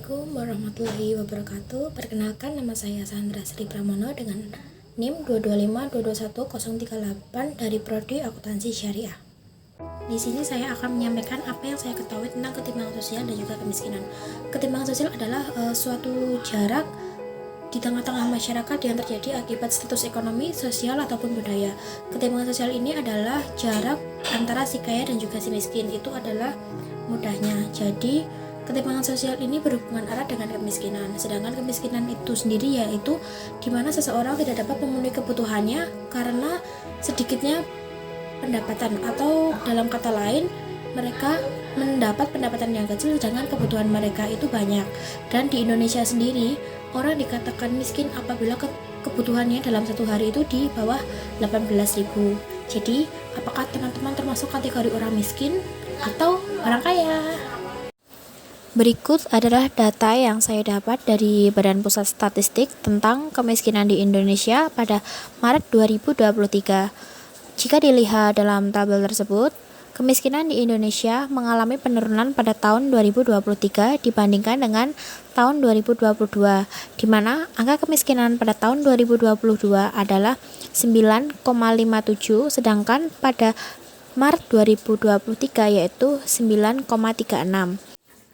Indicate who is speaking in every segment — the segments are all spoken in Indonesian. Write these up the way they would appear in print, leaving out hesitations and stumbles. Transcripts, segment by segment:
Speaker 1: Assalamualaikum warahmatullahi wabarakatuh. Perkenalkan, nama saya Sandra Sri Pramono dengan NIM 225221038 dari Prodi Akuntansi Syariah. Di sini saya akan menyampaikan apa yang saya ketahui tentang ketimpangan sosial dan juga kemiskinan. Ketimpangan sosial adalah suatu jarak di tengah-tengah masyarakat yang terjadi akibat status ekonomi, sosial, ataupun budaya. Ketimpangan sosial ini adalah jarak antara si kaya dan juga si miskin. Itu adalah mudahnya. Jadi ketimpangan sosial ini berhubungan erat dengan kemiskinan. Sedangkan kemiskinan itu sendiri yaitu di mana seseorang tidak dapat memenuhi kebutuhannya karena sedikitnya pendapatan, atau dalam kata lain mereka mendapat pendapatan yang kecil sedangkan kebutuhan mereka itu banyak. Dan di Indonesia sendiri orang dikatakan miskin apabila kebutuhannya dalam satu hari itu di bawah 18.000. Jadi apakah teman-teman termasuk kategori orang miskin atau orang kaya? Berikut adalah data yang saya dapat dari Badan Pusat Statistik tentang kemiskinan di Indonesia pada Maret 2023. Jika dilihat dalam tabel tersebut, kemiskinan di Indonesia mengalami penurunan pada tahun 2023 dibandingkan dengan tahun 2022, di mana angka kemiskinan pada tahun 2022 adalah 9,57, sedangkan pada Maret 2023 yaitu 9,36.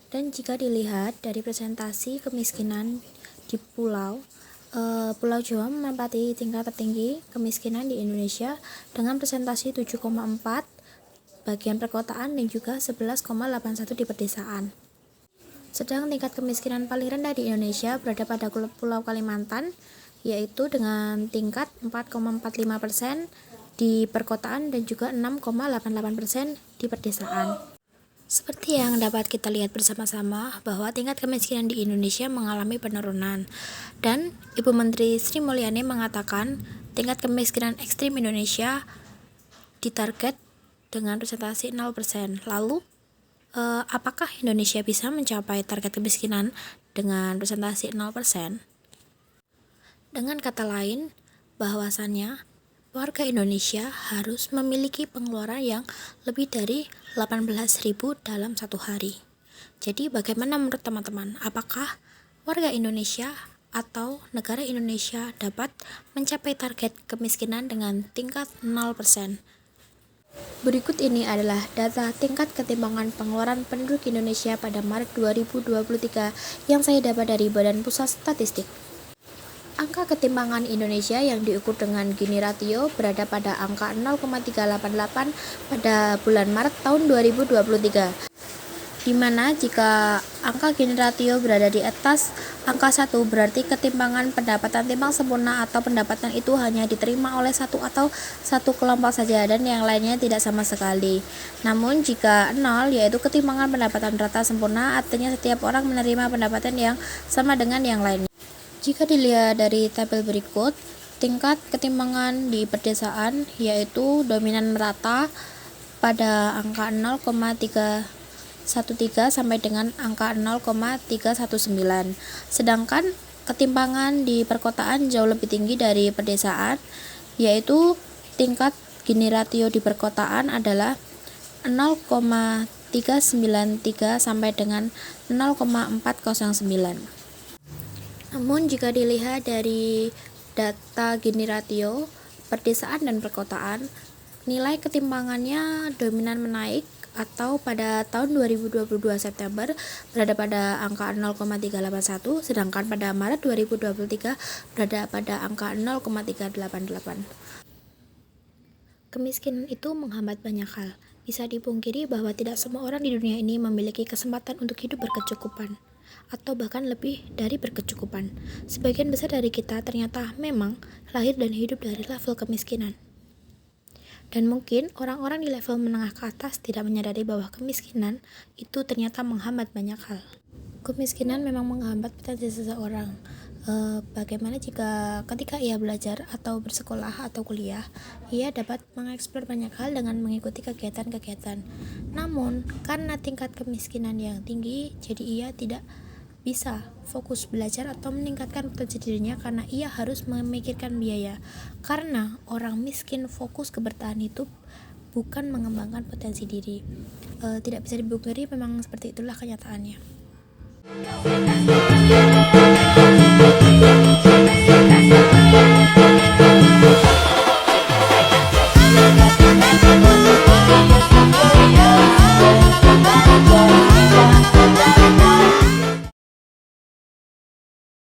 Speaker 1: Dan jika dilihat dari presentasi kemiskinan di Pulau Jawa menempati tingkat tertinggi kemiskinan di Indonesia dengan presentasi 7,4 bagian perkotaan dan juga 11,81 di pedesaan. Sedang tingkat kemiskinan paling rendah di Indonesia berada pada Pulau Kalimantan, yaitu dengan tingkat 4,45% di perkotaan dan juga 6,88% di pedesaan. Seperti yang dapat kita lihat bersama-sama bahwa tingkat kemiskinan di Indonesia mengalami penurunan, dan Ibu Menteri Sri Mulyani mengatakan tingkat kemiskinan ekstrim Indonesia ditarget dengan presentasi 0%. Lalu, apakah Indonesia bisa mencapai target kemiskinan dengan presentasi 0%? Dengan kata lain, bahwasannya warga Indonesia harus memiliki pengeluaran yang lebih dari 18.000 dalam satu hari. Jadi bagaimana menurut teman-teman? Apakah warga Indonesia atau negara Indonesia dapat mencapai target kemiskinan dengan tingkat 0%? Berikut ini adalah data tingkat ketimpangan pengeluaran penduduk Indonesia pada Maret 2023 yang saya dapat dari Badan Pusat Statistik. Angka ketimpangan Indonesia yang diukur dengan Gini ratio berada pada angka 0,388 pada bulan Maret tahun 2023. Di mana jika angka Gini ratio berada di atas angka 1 berarti ketimpangan pendapatan timbang sempurna atau pendapatan itu hanya diterima oleh satu atau satu kelompok saja dan yang lainnya tidak sama sekali. Namun jika 0 yaitu ketimpangan pendapatan rata sempurna, artinya setiap orang menerima pendapatan yang sama dengan yang lainnya. Jika dilihat dari tabel berikut, tingkat ketimpangan di pedesaan yaitu dominan merata pada angka 0,313 sampai dengan angka 0,319. Sedangkan ketimpangan di perkotaan jauh lebih tinggi dari pedesaan, yaitu tingkat Gini ratio di perkotaan adalah 0,393 sampai dengan 0,409. Namun jika dilihat dari data Gini ratio pedesaan dan perkotaan, nilai ketimpangannya dominan menaik atau pada tahun 2022 September berada pada angka 0,381, sedangkan pada Maret 2023 berada pada angka 0,388. Kemiskinan itu menghambat banyak hal. Bisa dipungkiri bahwa tidak semua orang di dunia ini memiliki kesempatan untuk hidup berkecukupan, atau bahkan lebih dari berkecukupan. Sebagian besar dari kita ternyata memang lahir dan hidup dari level kemiskinan. Dan mungkin orang-orang di level menengah ke atas tidak menyadari bahwa kemiskinan itu ternyata menghambat banyak hal. Kemiskinan memang menghambat potensi seseorang. Bagaimana jika ketika ia belajar atau bersekolah atau kuliah, ia dapat mengeksplor banyak hal dengan mengikuti kegiatan-kegiatan. Namun, karena tingkat kemiskinan yang tinggi, jadi ia tidak bisa fokus belajar atau meningkatkan potensi dirinya karena ia harus memikirkan biaya. Karena orang miskin fokus ke bertahan hidup, bukan mengembangkan potensi diri. Tidak bisa dipungkiri, memang seperti itulah kenyataannya.